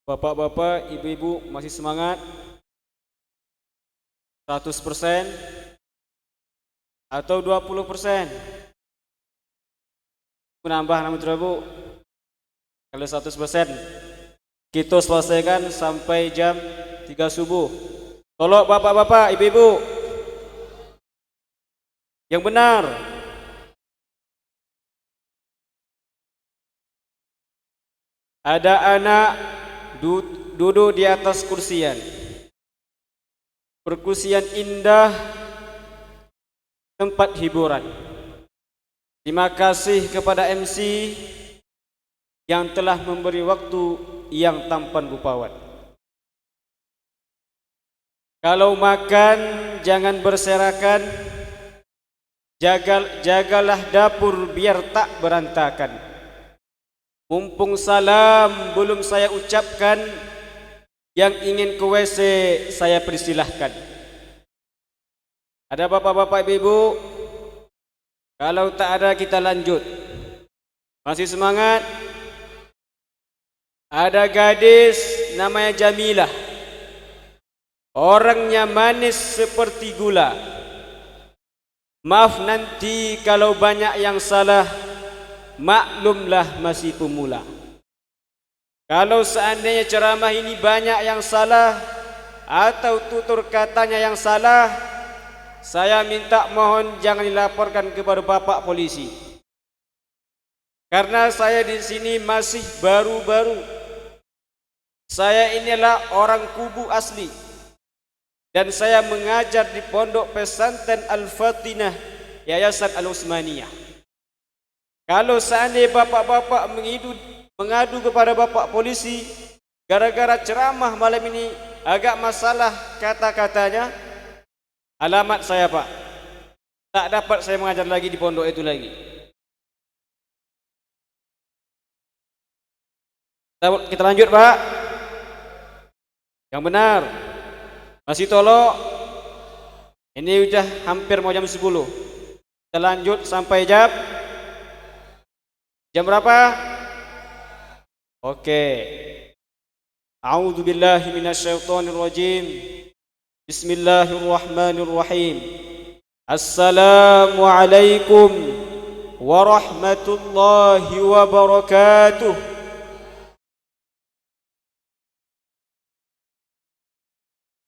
Bapak-bapak, ibu-ibu masih semangat? 100% atau 20%? Menambah nama Bu. Kalau 100% kita selesaikan sampai jam 3 subuh. Tolong bapak-bapak, ibu-ibu yang benar. Ada anak duduk di atas kursian. Perkursian indah, tempat hiburan. Terima kasih kepada MC yang telah memberi waktu yang tampan rupawan. Kalau makan jangan berserakan, jagalah dapur biar tak berantakan. Mumpung salam belum saya ucapkan, yang ingin ke WC saya persilahkan. Ada bapak-bapak ibu-ibu? Kalau tak ada kita lanjut. Masih semangat? Ada gadis namanya Jamilah. Orangnya manis seperti gula. Maaf nanti kalau banyak yang salah, maklumlah masih pemula. Kalau seandainya ceramah ini banyak yang salah atau tutur katanya yang salah, saya minta mohon jangan dilaporkan kepada Bapak polisi. Karena saya di sini masih baru-baru. Saya inilah orang Kubu asli. Dan saya mengajar di Pondok Pesantren Al-Fatinah Yayasan Al-Utsmaniyah. Kalau seandainya bapak-bapak mengadu kepada bapak polisi gara-gara ceramah malam ini agak masalah kata-katanya, alamat saya Pak, tak dapat saya mengajar lagi di pondok itu lagi. Kita lanjut Pak. Yang benar. Masih tolong. Ini sudah hampir mau jam 10. Kita lanjut sampai jam berapa? Oke. A'udzu billahi minasyaitonir rajim. Bismillahirrahmanirrahim. Assalamualaikum warahmatullahi wabarakatuh.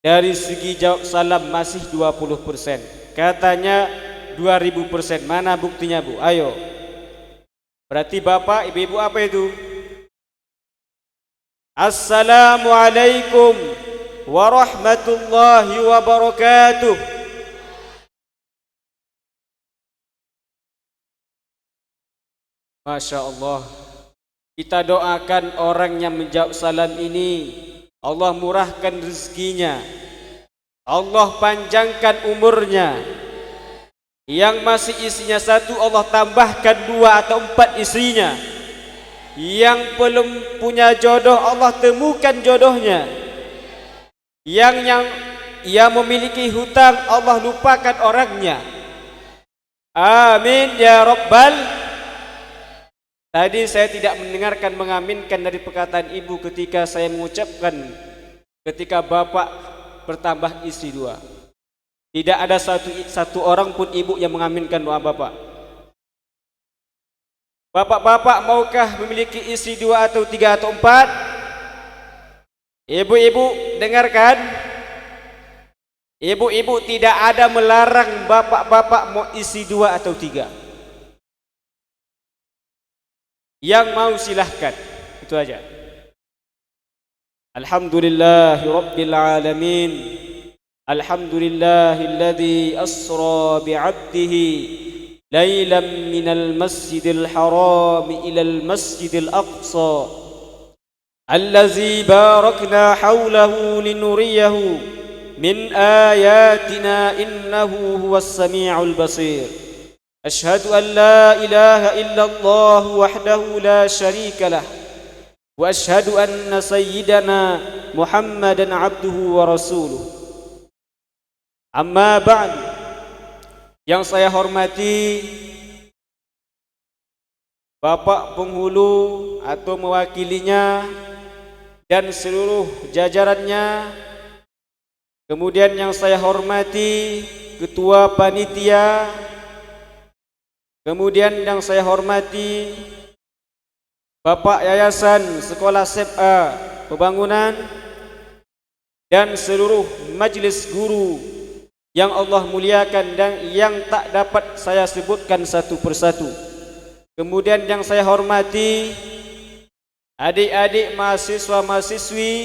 Dari segi jawab salam masih 20%. Katanya 2000%. Mana buktinya Bu? Ayo. Berarti bapak, ibu-ibu apa itu? Assalamualaikum warahmatullahi wabarakatuh. Masya Allah. Kita doakan orang yang menjawab salam ini, Allah murahkan rezekinya, Allah panjangkan umurnya. Yang masih isinya 1, Allah tambahkan 2 atau 4 istrinya. Yang belum punya jodoh, Allah temukan jodohnya. Yang memiliki hutang, Allah lupakan orangnya. Amin ya Rabbal. Tadi saya tidak mendengarkan mengaminkan dari perkataan ibu ketika saya mengucapkan ketika bapak bertambah istri 2. Tidak ada satu orang pun ibu yang mengaminkan doa bapak. Bapak-bapak maukah memiliki istri 2 atau 3 atau 4? Ibu-ibu dengarkan. Ibu-ibu tidak ada melarang bapak-bapak mau istri 2 atau 3. Yang mau silahkan. Itu aja. Alhamdulillahi Rabbil Alamin. Alhamdulillahilladzi asra bi'abdihi laylan minal masjidil haram ilal masjidil aqsa allazi barakna hawlahu linuriyahu min ayatina innahu huwas sami'ul basir. أشهد أن لا إله إلا الله وحده لا شريك له وأشهد أن سيدنا محمدا عبده ورسوله. أما بعد. Yang saya hormati Bapak penghulu atau mewakilinya dan seluruh jajarannya. Kemudian yang saya hormati Ketua Panitia, kemudian yang saya hormati Bapak Yayasan Sekolah SMA Pembangunan, dan seluruh majelis guru yang Allah muliakan dan yang tak dapat saya sebutkan satu persatu. Kemudian yang saya hormati adik-adik mahasiswa-mahasiswi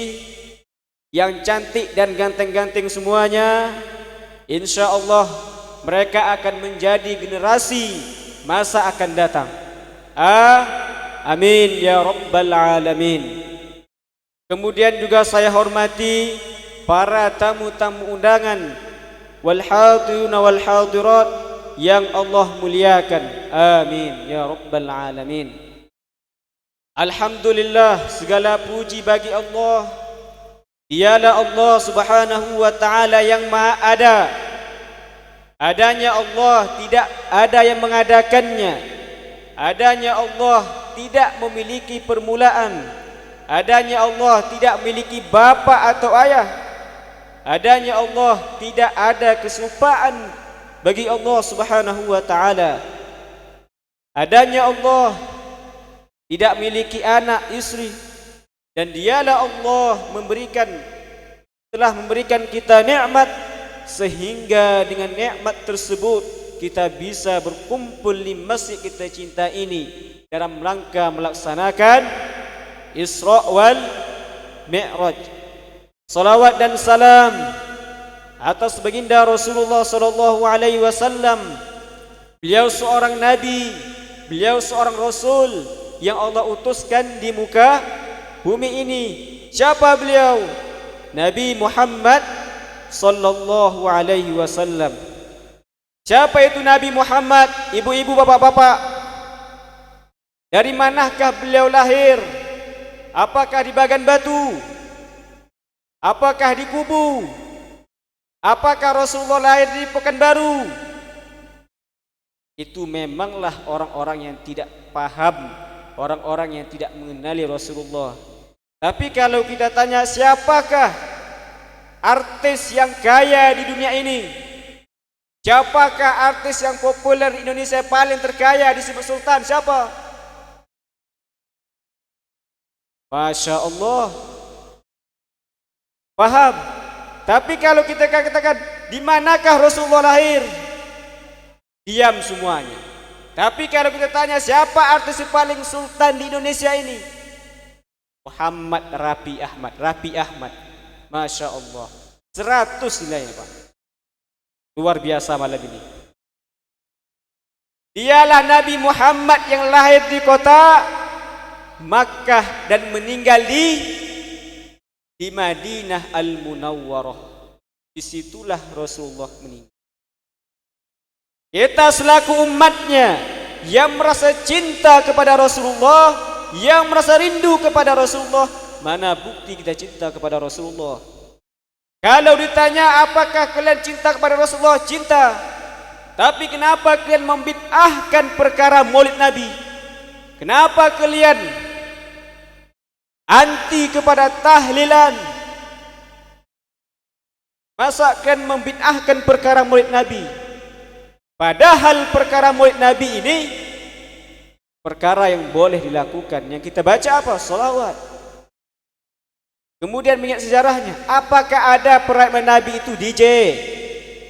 yang cantik dan ganteng-ganteng semuanya. Insya Allah mereka akan menjadi generasi masa akan datang. Amin ya rabbal alamin. Kemudian juga saya hormati para tamu-tamu undangan wal hadiruna wal hadirat yang Allah muliakan. Amin ya rabbal alamin. Alhamdulillah, segala puji bagi Allah. Dialah Allah Subhanahu wa ta'ala yang maha ada. Adanya Allah, tidak ada yang mengadakannya. Adanya Allah tidak memiliki permulaan. Adanya Allah tidak memiliki bapa atau ayah. Adanya Allah tidak ada kesumpaan bagi Allah Subhanahu wa ta'ala. Adanya Allah tidak memiliki anak istri. Dan dialah Allah telah memberikan kita nikmat, sehingga dengan nikmat tersebut kita bisa berkumpul di masjid kita cinta ini dalam rangka melaksanakan Isra wal Mi'raj. Salawat dan salam atas baginda Rasulullah sallallahu alaihi wasallam. Beliau seorang nabi, beliau seorang rasul yang Allah utuskan di muka bumi ini. Siapa beliau? Nabi Muhammad sallallahu alaihi wasallam. Siapa itu Nabi Muhammad? Ibu-ibu, bapak-bapak, dari manakah beliau lahir? Apakah di Bagan Batu? Apakah di Kubu? Apakah Rasulullah lahir di Pekanbaru? Itu memanglah orang-orang yang tidak paham, orang-orang yang tidak mengenali Rasulullah. Tapi kalau kita tanya, siapakah artis yang kaya di dunia ini? Siapakah artis yang populer di Indonesia paling terkaya disebut Sultan? Siapa? Masya Allah, paham. Tapi kalau kita katakan, di manakah Rasulullah lahir? Diam semuanya. Tapi kalau kita tanya, siapa artis yang paling sultan di Indonesia ini? Muhammad Rafi Ahmad. Masya Allah, 100 nilainya Pak. Luar biasa malam ini. Dialah Nabi Muhammad yang lahir di kota Makkah dan meninggal di Madinah Al-Munawwarah. Disitulah Rasulullah meninggal. Kita selaku umatnya yang merasa cinta kepada Rasulullah, yang merasa rindu kepada Rasulullah, mana bukti kita cinta kepada Rasulullah? Kalau ditanya apakah kalian cinta kepada Rasulullah? Cinta. Tapi kenapa kalian membid'ahkan perkara maulid Nabi? Kenapa kalian anti kepada tahlilan? Masa kalian membid'ahkan perkara maulid Nabi? Padahal perkara maulid Nabi ini perkara yang boleh dilakukan. Yang kita baca apa? Salawat. Kemudian mengingat sejarahnya. Apakah ada perayaan Nabi itu DJ?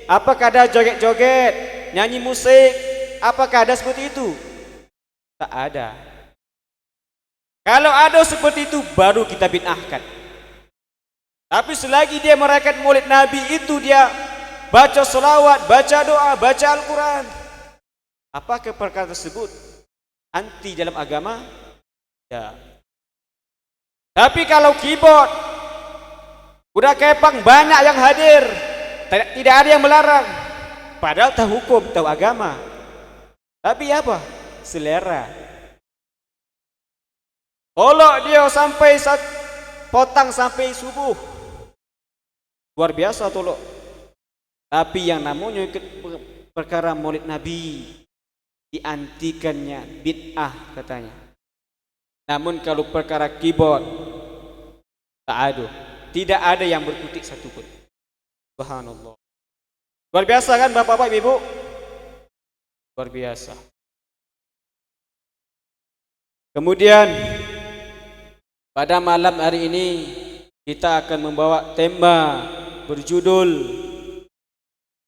Apakah ada joget-joget, nyanyi musik? Apakah ada seperti itu? Tak ada. Kalau ada seperti itu, baru kita bid'ahkan. Tapi selagi dia merayakan maulid Nabi itu, dia baca salawat, baca doa, baca Al-Quran. Apakah perkara tersebut anti dalam agama? Ya. Tapi kalau keyboard, kuda kepang banyak yang hadir, tidak ada yang melarang. Padahal tahu hukum, tahu agama. Tapi apa? Selera. Olok dia sampai potang sampai subuh. Luar biasa tolok. Tapi yang namanya perkara maulid Nabi diantikannya bid'ah katanya. Namun kalau perkara keyboard, ta'adu. Tidak ada yang berkutik satupun. Subhanallah. Luar biasa kan bapak-bapak ibu? Luar biasa. Kemudian pada malam hari ini kita akan membawa tema berjudul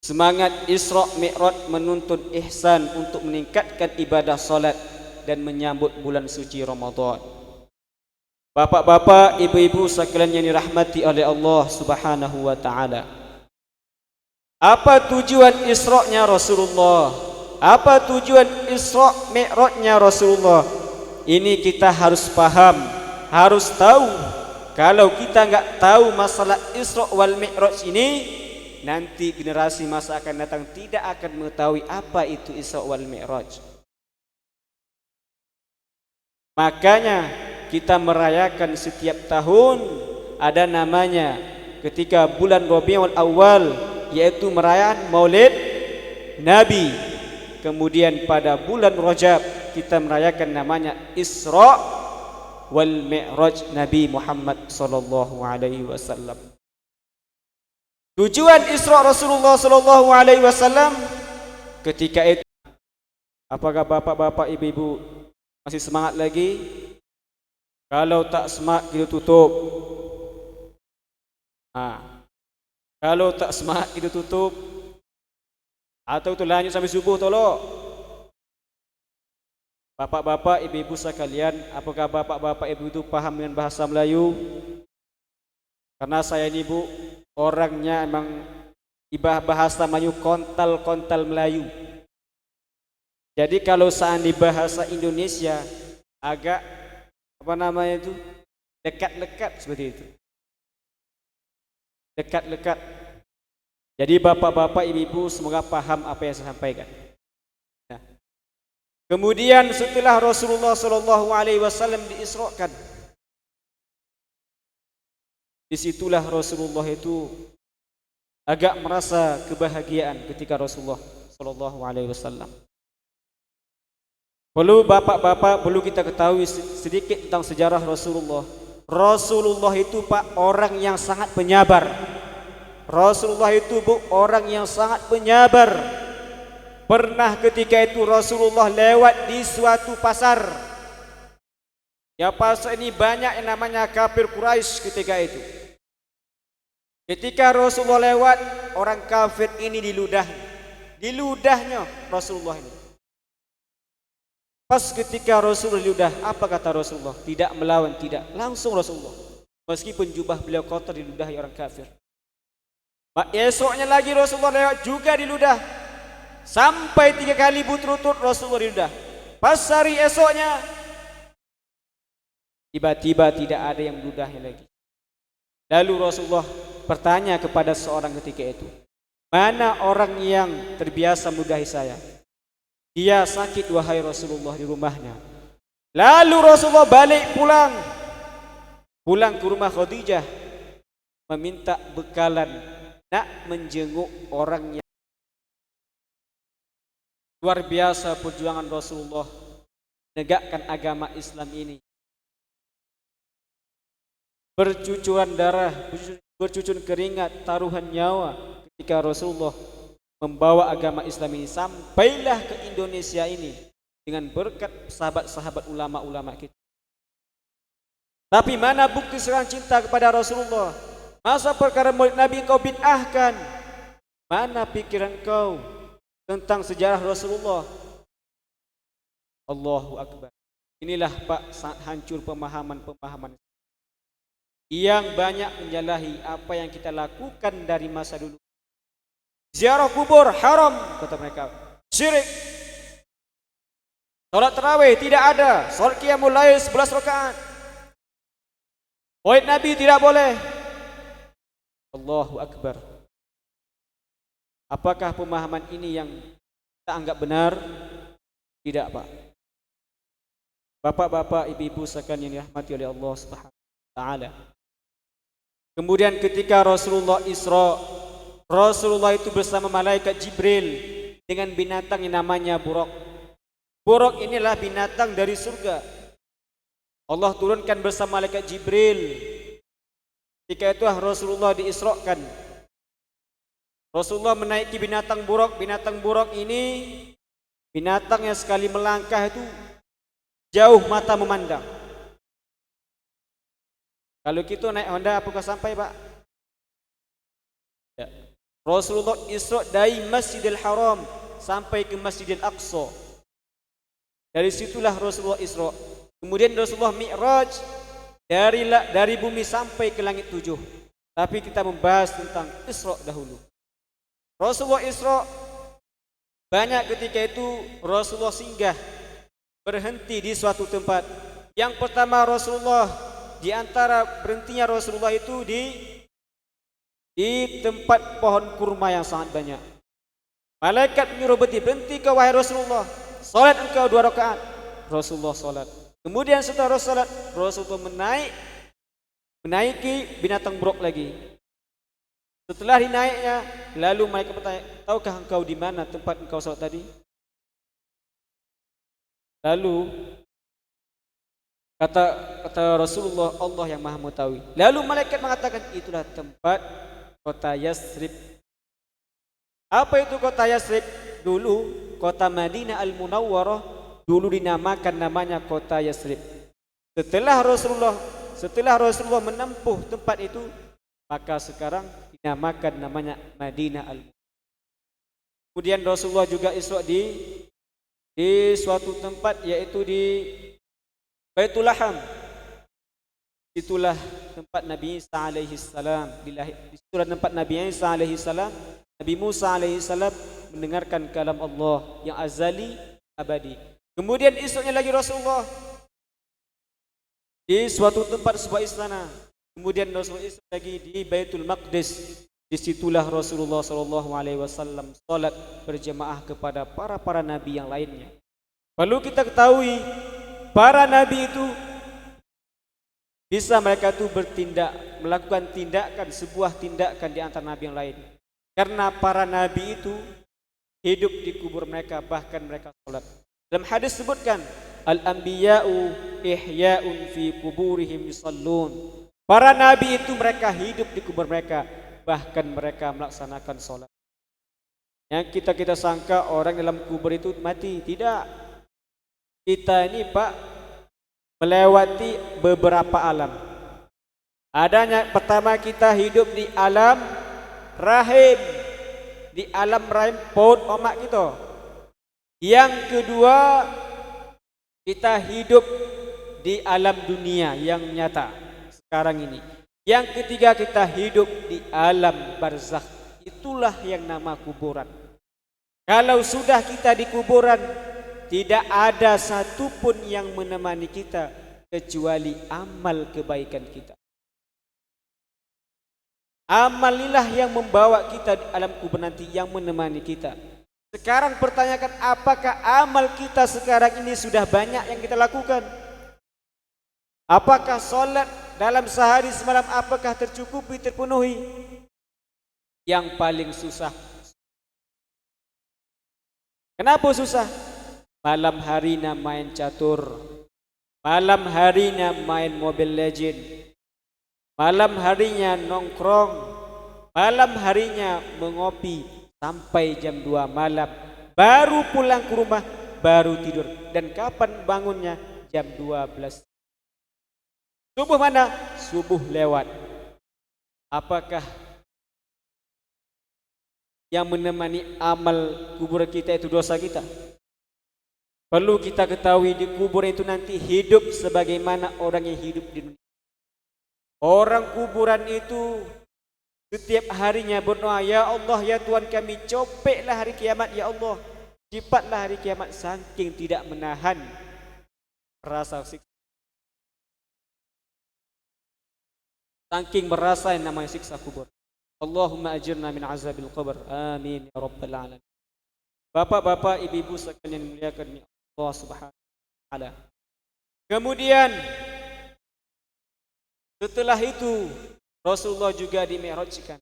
Semangat Isra Mi'raj menuntun ihsan untuk meningkatkan ibadah salat dan menyambut bulan suci Ramadan. Bapak-bapak, ibu-ibu sekalian yang dirahmati oleh Allah Subhanahu wa taala. Apa tujuan Isra-nya Rasulullah? Apa tujuan Isra Mi'raj-nya Rasulullah? Ini kita harus paham, harus tahu. Kalau kita enggak tahu masalah Isra wal Mi'raj ini, nanti generasi masa akan datang tidak akan mengetahui apa itu Isra wal Mi'raj. Makanya kita merayakan setiap tahun ada namanya ketika bulan Rabiul Awal, yaitu merayakan Maulid Nabi. Kemudian pada bulan Rajab kita merayakan namanya Isra wal Mi'raj Nabi Muhammad sallallahu alaihi wasallam. Tujuan Isra Rasulullah sallallahu alaihi wasallam ketika itu, apakah bapak-bapak ibu-ibu masih semangat lagi? Kalau tak semangat kita tutup. Kalau tak semangat kita tutup. Atau itu lanjut sampai subuh tolong. Bapak-bapak, ibu-ibu sekalian, apakah bapak-bapak ibu itu paham dengan bahasa Melayu? Karena saya ini bu, orangnya emang bahasa Melayu kontal Melayu. Jadi kalau seandainya bahasa Indonesia agak apa namanya itu lekat-lekat seperti itu. Lekat-lekat. Jadi bapak-bapak ibu-ibu semoga paham apa yang saya sampaikan. Nah. Kemudian setelah Rasulullah sallallahu alaihi wasallam diisrakan, disitulah Rasulullah itu agak merasa kebahagiaan ketika Rasulullah sallallahu alaihi wasallam. Perlu bapak-bapak perlu kita ketahui sedikit tentang sejarah Rasulullah. Rasulullah itu pak orang yang sangat penyabar. Rasulullah itu orang yang sangat penyabar. Pernah ketika itu Rasulullah lewat di suatu pasar. Ya pasar ini banyak yang namanya kafir Quraisy ketika itu. Ketika Rasulullah lewat, orang kafir ini diludahnya Rasulullah ini. Pas ketika Rasulullah diludah, apa kata Rasulullah? Tidak melawan, tidak. Langsung Rasulullah. Meskipun jubah beliau kotor diludahi orang kafir. Esoknya lagi Rasulullah lewat juga diludah. Sampai 3 kali berturut-turut Rasulullah diludah. Pas hari esoknya tiba-tiba tidak ada yang meludahnya lagi. Lalu Rasulullah bertanya kepada seorang ketika itu, mana orang yang terbiasa meludahi saya? Dia sakit wahai Rasulullah di rumahnya. Lalu Rasulullah balik pulang ke rumah Khadijah, meminta bekalan nak menjenguk orang yang luar biasa. Perjuangan Rasulullah menegakkan agama Islam ini, bercucuran darah, bercucur keringat, taruhan nyawa ketika Rasulullah membawa agama Islam ini sampailah ke Indonesia ini dengan berkat sahabat-sahabat ulama-ulama kita. Tapi mana bukti seorang cinta kepada Rasulullah? Masa perkara Maulid Nabi kau bid'ahkan? Mana pikiran kau tentang sejarah Rasulullah? Allahu Akbar. Inilah pak sangat hancur pemahaman yang banyak menyalahi apa yang kita lakukan dari masa dulu. Ziarah kubur haram kata mereka, syirik. Salat tarawih tidak ada, salat qiyamul lail 11 rakaat. Maulid Nabi tidak boleh. Allahu Akbar. Apakah pemahaman ini yang kita anggap benar? Tidak pak. Bapak-bapak, ibu-ibu sekalian yang dirahmati oleh Allah Subhanahu wa taala. Kemudian ketika Rasulullah Isra, Rasulullah itu bersama malaikat Jibril dengan binatang yang namanya buraq. Buraq inilah binatang dari surga. Allah turunkan bersama malaikat Jibril Ketika itu Rasulullah diisrakan. Rasulullah menaiki binatang buruk. Binatang buruk ini binatang yang sekali melangkah itu jauh mata memandang. Kalau kita naik Honda apakah sampai, Pak? Ya. Rasulullah Isra dari Masjidil Haram sampai ke Masjidil Aqsa. Dari situlah Rasulullah Isra. Kemudian Rasulullah Mi'raj dari bumi sampai ke langit 7. Tapi kita membahas tentang Isra dahulu. Rasulullah Isra banyak ketika itu Rasulullah singgah berhenti di suatu tempat. Yang pertama Rasulullah di antara berhentinya Rasulullah itu di tempat pohon kurma yang sangat banyak. Malaikat menyuruh berhenti kau wahai Rasulullah, salat engkau 2 rakaat. Rasulullah salat. Kemudian setelah salat, Rasulullah menaiki binatang buruk lagi. Setelah dinaiknya, lalu malaikat bertanya, tahukah engkau di mana tempat engkau salat tadi? Lalu kata Rasulullah, Allah yang Maha Mengetahui. Lalu malaikat mengatakan, itulah tempat kota Yasrib. Apa itu kota Yasrib? Dulu kota Madinah Al-Munawwarah dulu dinamakan namanya kota Yasrib. Setelah Rasulullah menempuh tempat itu, maka sekarang dinamakan namanya Madinah Al-Munawwarah. Kemudian Rasulullah juga Isra di suatu tempat, yaitu di Baitul Laham. Itulah tempat Nabi Isa alaihi salam disitulah tempat Nabi Isa alaihi salam, Nabi Musa alaihi salam mendengarkan kalam Allah yang azali abadi. Kemudian esoknya lagi Rasulullah di suatu tempat, sebuah istana. Kemudian Rasulullah esok lagi di Baitul Maqdis. Disitulah Rasulullah sallallahu alaihi wasallam salat berjamaah kepada para nabi yang lainnya. Perlu kita ketahui, para nabi itu bisa mereka itu melakukan sebuah tindakan di antara nabi yang lain. Karena para nabi itu hidup di kubur mereka, bahkan mereka salat. Dalam hadis sebutkan, al-anbiya'u ihya'un fi kuburihim yusallun. Para nabi itu mereka hidup di kubur mereka, bahkan mereka melaksanakan salat. Yang kita sangka orang dalam kubur itu mati, tidak. Kita ini, Pak, melewati beberapa alam. Adanya pertama kita hidup di alam rahim, di alam rahim perut mamak kita. Yang kedua kita hidup di alam dunia yang nyata sekarang ini. Yang ketiga kita hidup di alam barzakh. Itulah yang nama kuburan. Kalau sudah kita di kuburan, tidak ada satupun yang menemani kita kecuali amal kebaikan kita. Amalilah yang membawa kita di alam kubur nanti, yang menemani kita. Sekarang pertanyakan, apakah amal kita sekarang ini sudah banyak yang kita lakukan? Apakah solat dalam sehari semalam apakah tercukupi, terpenuhi? Yang paling susah. Kenapa susah? Malam harinya main catur, malam harinya main Mobile Legend, malam harinya nongkrong, malam harinya mengopi sampai jam 2 malam, baru pulang ke rumah, baru tidur. Dan kapan bangunnya? Jam 12. Subuh mana? Subuh lewat. Apakah yang menemani amal kubur kita itu dosa kita? Perlu kita ketahui, di kubur itu nanti hidup sebagaimana orang yang hidup di dunia. Orang kuburan itu setiap harinya berdoa, ya Allah, ya Tuhan kami, copeklah hari kiamat, ya Allah, cepatlah hari kiamat, saking tidak menahan rasa siksa. Saking merasa yang namanya siksa kubur. Allahumma ajirna min azabil qabr. Amin ya rabbal alamin. Bapak-bapak, ibu-ibu sekalian yang dimuliakan Allah Subhanahu wa taala. Kemudian setelah itu Rasulullah juga dimi'rajkan.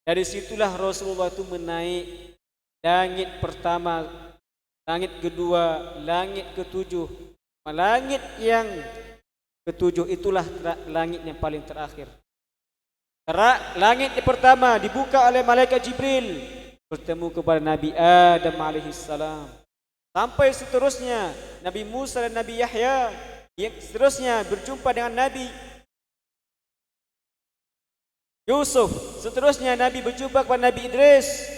Dari situlah Rasulullah itu menaik langit pertama, langit kedua, langit ketujuh, langit yang ketujuh itulah langit yang paling terakhir. Langit yang pertama dibuka oleh malaikat Jibril, bertemu kepada Nabi Adam alaihissalam. Sampai seterusnya Nabi Musa dan Nabi Yahya. Yang seterusnya berjumpa dengan Nabi Yusuf. Seterusnya Nabi berjumpa kepada Nabi Idris.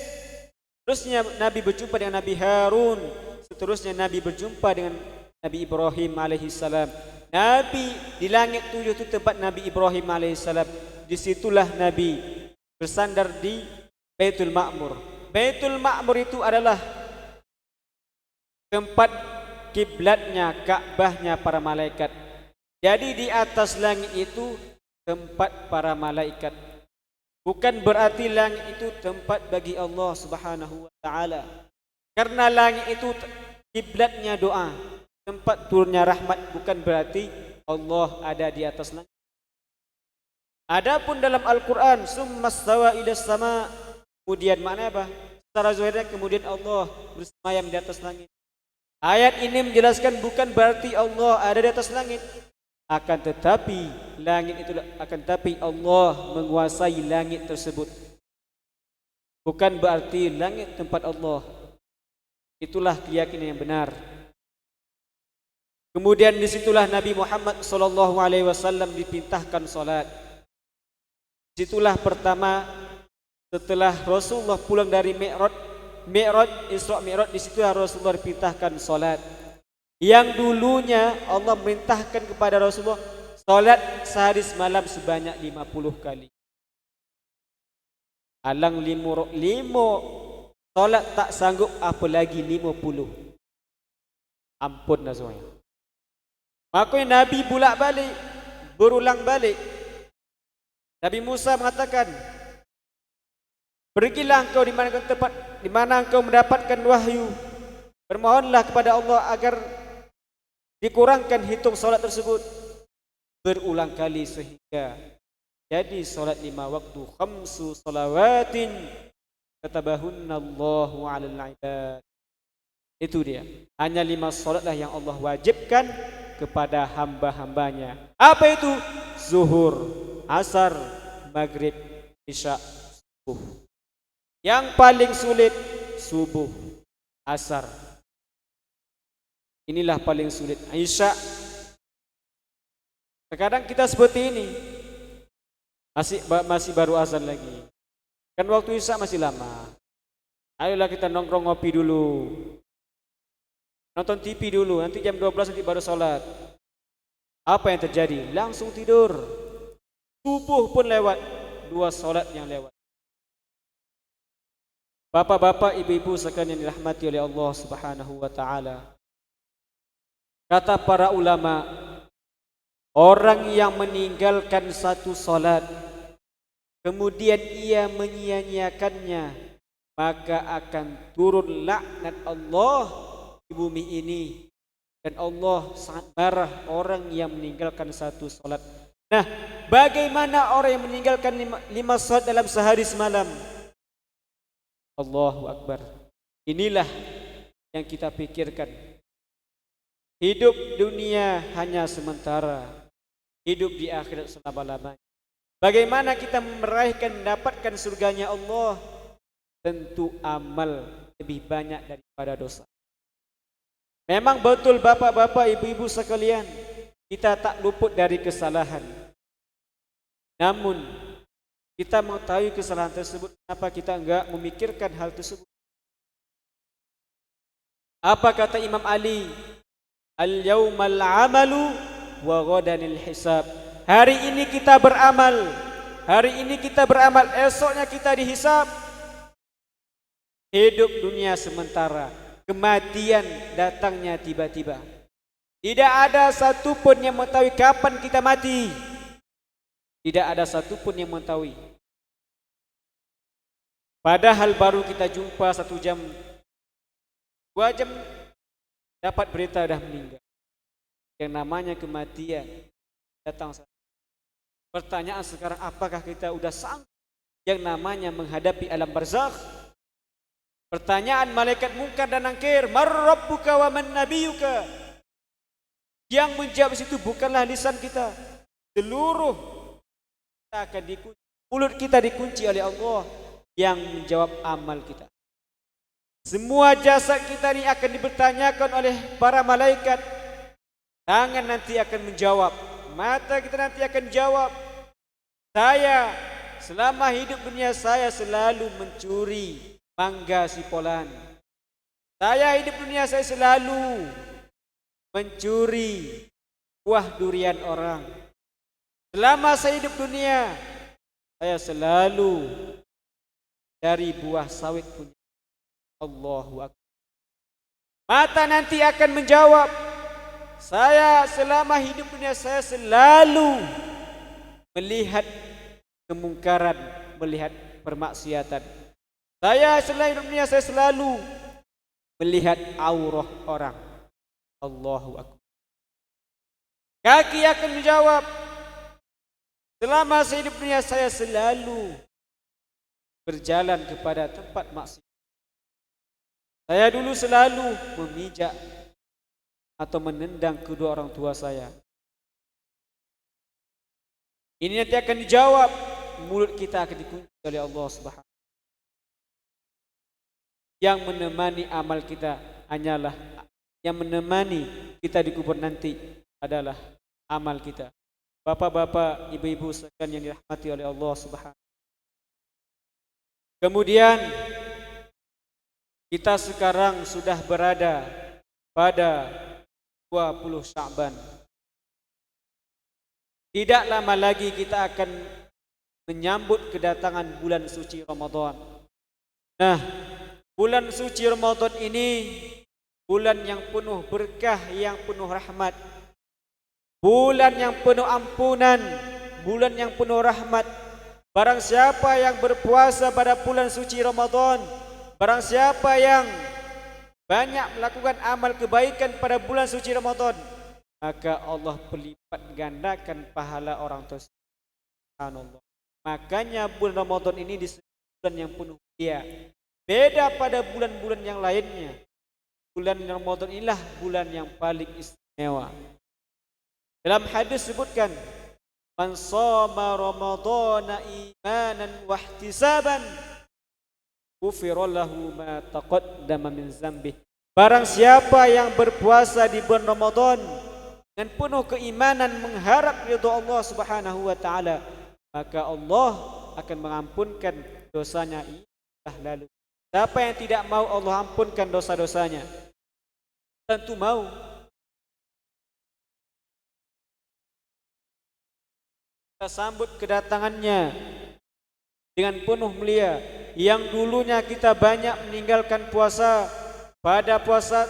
Seterusnya Nabi berjumpa dengan Nabi Harun. Seterusnya Nabi berjumpa dengan Nabi Ibrahim alaihissalam. Nabi di langit 7 itu tempat Nabi Ibrahim alaihissalam. Disitulah Nabi bersandar di Baitul Ma'mur. Baitul Ma'mur itu adalah tempat kiblatnya, Ka'bahnya para malaikat. Jadi di atas langit itu tempat para malaikat. Bukan berarti langit itu tempat bagi Allah Subhanahu wa taala. Karena langit itu kiblatnya doa, tempat turunnya rahmat, bukan berarti Allah ada di atas langit. Adapun dalam Al-Qur'an summastawa ilas sama, kemudian makna apa? Secara zahirnya kemudian Allah bersemayam di atas langit. Ayat ini menjelaskan bukan berarti Allah ada di atas langit, akan tetapi langit itu Allah menguasai langit tersebut. Bukan berarti langit tempat Allah. Itulah keyakinan yang benar. Kemudian disitulah Nabi Muhammad SAW dipintahkan salat. Disitulah pertama setelah Rasulullah pulang dari Isra Mi'raj, disitulah Rasulullah dipintahkan salat. Yang dulunya Allah merintahkan kepada Rasulullah salat sehari semalam sebanyak 50 kali. Alang limo salat tak sanggup, apalagi 50. Ampun dah semuanya. Makanya Nabi berulang balik. Nabi Musa mengatakan, pergilah engkau di mana engkau mendapatkan wahyu. Bermohonlah kepada Allah agar dikurangkan hitung salat tersebut. Berulang kali sehingga jadi salat 5 waktu, khamsu salawatin katabahunallahu 'alal 'ibad. Itu dia. Hanya 5 salatlah yang Allah wajibkan kepada hamba-hambanya. Apa itu? Zuhur, asar, maghrib, isya, subuh. Yang paling sulit subuh, asar. Inilah paling sulit. Isya. Terkadang kita seperti ini. Masih baru azan lagi. Kan waktu isya masih lama. Ayolah kita nongkrong ngopi dulu. Nonton TV dulu, nanti jam 12 nanti baru sholat. Apa yang terjadi? Langsung tidur. Subuh pun lewat, 2 sholat yang lewat. Bapak-bapak, ibu-ibu sekalian yang dirahmati oleh Allah Subhanahu wa taala. Kata para ulama, orang yang meninggalkan satu sholat kemudian ia menyia-nyiakannya, maka akan turun laknat Allah di bumi ini, dan Allah sangat marah orang yang meninggalkan satu salat. Nah, bagaimana orang yang meninggalkan 5 salat dalam sehari semalam? Allahu Akbar. Inilah yang kita pikirkan. Hidup dunia hanya sementara, hidup di akhirat selama-lamanya. Bagaimana kita mendapatkan surganya Allah? Tentu amal lebih banyak daripada dosa. Memang betul bapak-bapak, ibu-ibu sekalian, kita tak luput dari kesalahan. Namun kita mengetahui kesalahan tersebut, kenapa kita enggak memikirkan hal tersebut? Apa kata Imam Ali? Al-yawmal amalu wa ghadanil hisab. Hari ini kita beramal, esoknya kita dihisab. Hidup dunia sementara, kematian datangnya tiba-tiba. Tidak ada satupun yang mengetahui kapan kita mati. Tidak ada satupun yang mengetahui. Padahal baru kita jumpa 1 jam, 2 jam, dapat berita dah meninggal. Yang namanya kematian datang. Pertanyaan sekarang, apakah kita sudah sanggup yang namanya menghadapi alam barzakh? Pertanyaan malaikat Munkar dan Nakir, man rabbuka wa man nabiyuka? Yang menjawab situ bukanlah lisan kita. Seluruh kita akan dikunci. Mulut kita dikunci oleh Allah yang menjawab amal kita. Semua jasad kita ini akan dipertanyakan oleh para malaikat. Tangan nanti akan menjawab. Mata kita nanti akan jawab. Saya selama hidup dunia saya selalu mencuri mangga sipolan. Saya hidup dunia saya selalu mencuri buah durian orang. Selama saya hidup dunia saya selalu dari buah sawit punya. Allahu Akbar. Mata nanti akan menjawab, saya selama hidup dunia saya selalu melihat kemungkaran, melihat permaksiatan. Saya selama hidup dunia saya selalu melihat aurah orang. Allahu Akbar. Kaki akan menjawab, selama saya hidup dunia saya selalu berjalan kepada tempat maksiat. Saya dulu selalu memijak atau menendang kedua orang tua saya. Ini nanti akan dijawab. Mulut kita akan dikunci oleh Allah Subhanahu. Yang menemani amal kita hanyalah, yang menemani kita di kubur nanti adalah amal kita. Bapak-bapak, ibu-ibu sekalian yang dirahmati oleh Allah Subhanahu. Kemudian kita sekarang sudah berada pada 20 Sya'ban. Tidak lama lagi kita akan menyambut kedatangan bulan suci Ramadan. Nah, bulan suci Ramadan ini bulan yang penuh berkah, yang penuh rahmat. Bulan yang penuh ampunan, bulan yang penuh rahmat. Barang siapa yang berpuasa pada bulan suci Ramadan, barang siapa yang banyak melakukan amal kebaikan pada bulan suci Ramadan, maka Allah berlipat gandakan pahala orang tersebut. Subhanallah. Makanya bulan Ramadan ini disebut bulan yang penuh mulia. Beda pada bulan-bulan yang lainnya. Bulan Ramadan inilah bulan yang paling istimewa. Dalam hadis sebutkan, man shoma Ramadhana imanan wa ihtisaban ghufira lahu ma taqaddama min dzambi. Barang siapa yang berpuasa di bulan Ramadan dengan penuh keimanan mengharap ridha Allah Subhanahu wa taala, maka Allah akan mengampunkan dosanya yang lalu. Siapa yang tidak mau Allah ampunkan dosa-dosanya? Tentu mau. Kita sambut kedatangannya dengan penuh mulia. Yang dulunya kita banyak meninggalkan puasa, pada puasa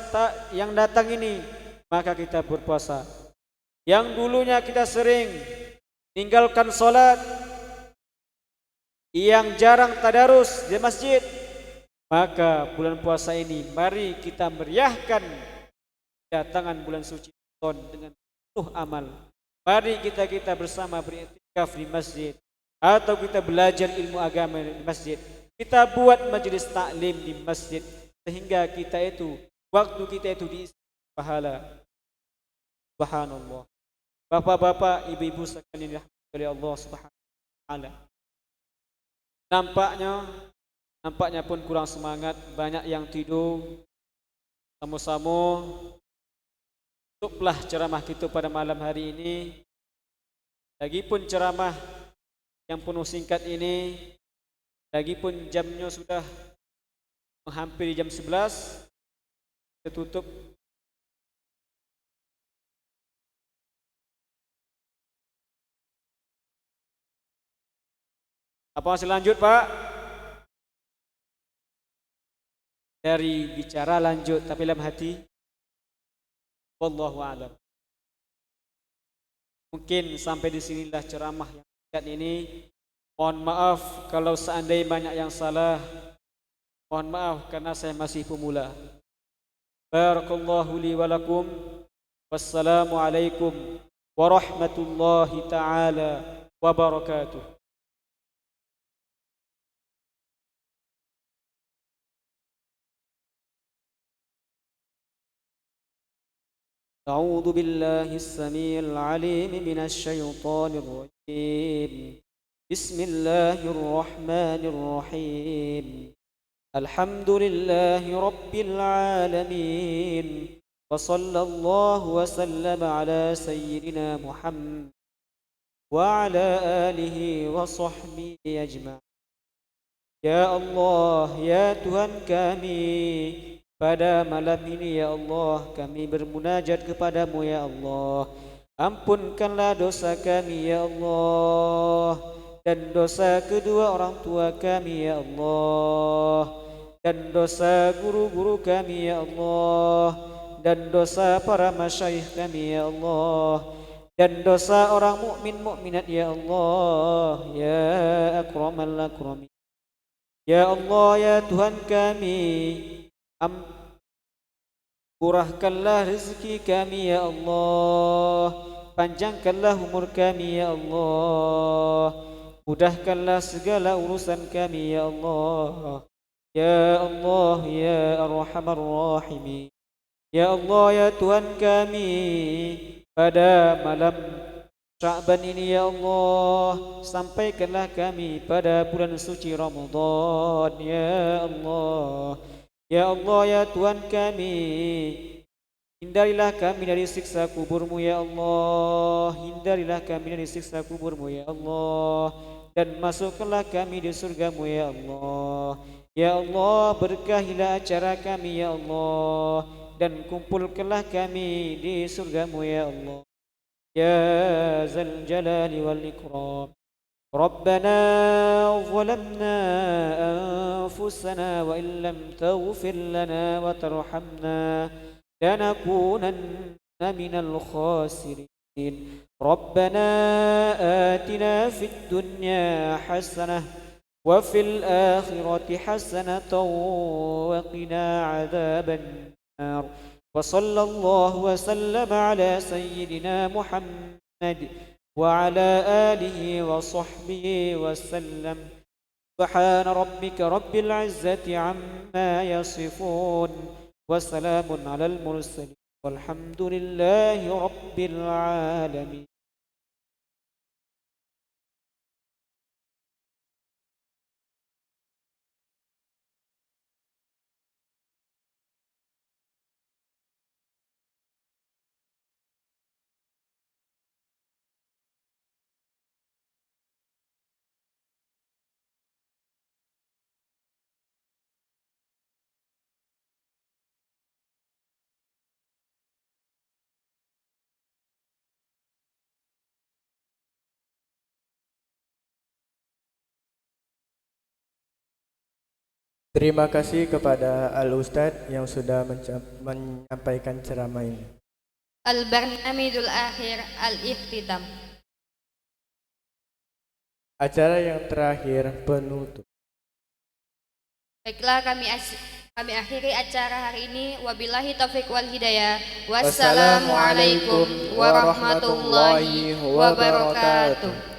yang datang ini maka kita berpuasa. Yang dulunya kita sering meninggalkan solat, yang jarang tadarus di masjid, maka bulan puasa ini mari kita meriahkan kedatangan bulan suci Ramadan dengan penuh amal. Mari kita bersama beriktikaf di masjid, atau kita belajar ilmu agama di masjid. Kita buat majelis taklim di masjid sehingga kita itu, waktu kita itu diisi pahala. Subhanallah. Bapak-bapak, ibu-ibu sekalian dirahmati oleh Allah Subhanahu wa taala. Nampaknya pun kurang semangat, banyak yang tidur. Sama-sama tutuplah ceramah kita pada malam hari ini. Lagipun ceramah yang penuh singkat ini, lagipun jamnya sudah menghampiri jam 11, kita tutup. Apa masih lanjut, Pak? Dari bicara lanjut, tapi dalam hati wallahu a'lam. Mungkin sampai di sinilah ceramah yang singkat ini. Mohon maaf kalau seandainya banyak yang salah. Mohon maaf karena saya masih pemula. Barakallahu li wa lakum. Wassalamualaikum warahmatullahi taala wabarakatuh. أعوذ بالله السميع العليم من الشيطان الرجيم. بسم الله الرحمن الرحيم. الحمد لله رب العالمين، وصلى الله وسلم على سيدنا محمد وعلى آله وصحبه أجمعين. Ya Allah, ya Tuhan kami, pada malam ini ya Allah kami bermunajat kepadamu ya Allah. Ampunkanlah dosa kami ya Allah, dan dosa kedua orang tua kami ya Allah, dan dosa guru-guru kami ya Allah, dan dosa para masyayikh kami ya Allah, dan dosa orang mukmin mukminat ya Allah, ya akramal akramin. Ya Allah, ya Tuhan kami, murahkanlah rezeki kami ya Allah, panjangkanlah umur kami ya Allah, mudahkanlah segala urusan kami ya Allah. Ya Allah, ya Arhamar Rahimin. Ya Allah, ya Tuhan kami, pada malam Sya'ban ini ya Allah, sampaikanlah kami pada bulan suci Ramadan ya Allah. Ya Allah, ya Tuhan kami, hindarilah kami dari siksa kuburmu ya Allah, hindarilah kami dari siksa kuburmu ya Allah, dan masukkanlah kami di surgamu ya Allah. Ya Allah, berkahilah acara kami ya Allah, dan kumpulkanlah kami di surgamu ya Allah. يا ذا الجلال والإكرام. ربنا ظلمنا أنفسنا وإن لم تغفر لنا وترحمنا لنكونن من الخاسرين. ربنا آتنا في الدنيا حسنة وفي الآخرة حسنة وقنا عذاب النار. وصلى الله وسلم على سيدنا محمد وعلى آله وصحبه وسلم. سبحان ربك رب العزة عما يصفون، وسلام على المرسلين، والحمد لله رب العالمين. Terima kasih kepada Al-Ustadz yang sudah menyampaikan ceramah ini. Al-Barnamijul Akhir Al-Ikhtitam. Acara yang terakhir, penutup. Baiklah, kami akhiri acara hari ini. Wabillahi taufiq wal hidayah. Wassalamualaikum warahmatullahi wabarakatuh.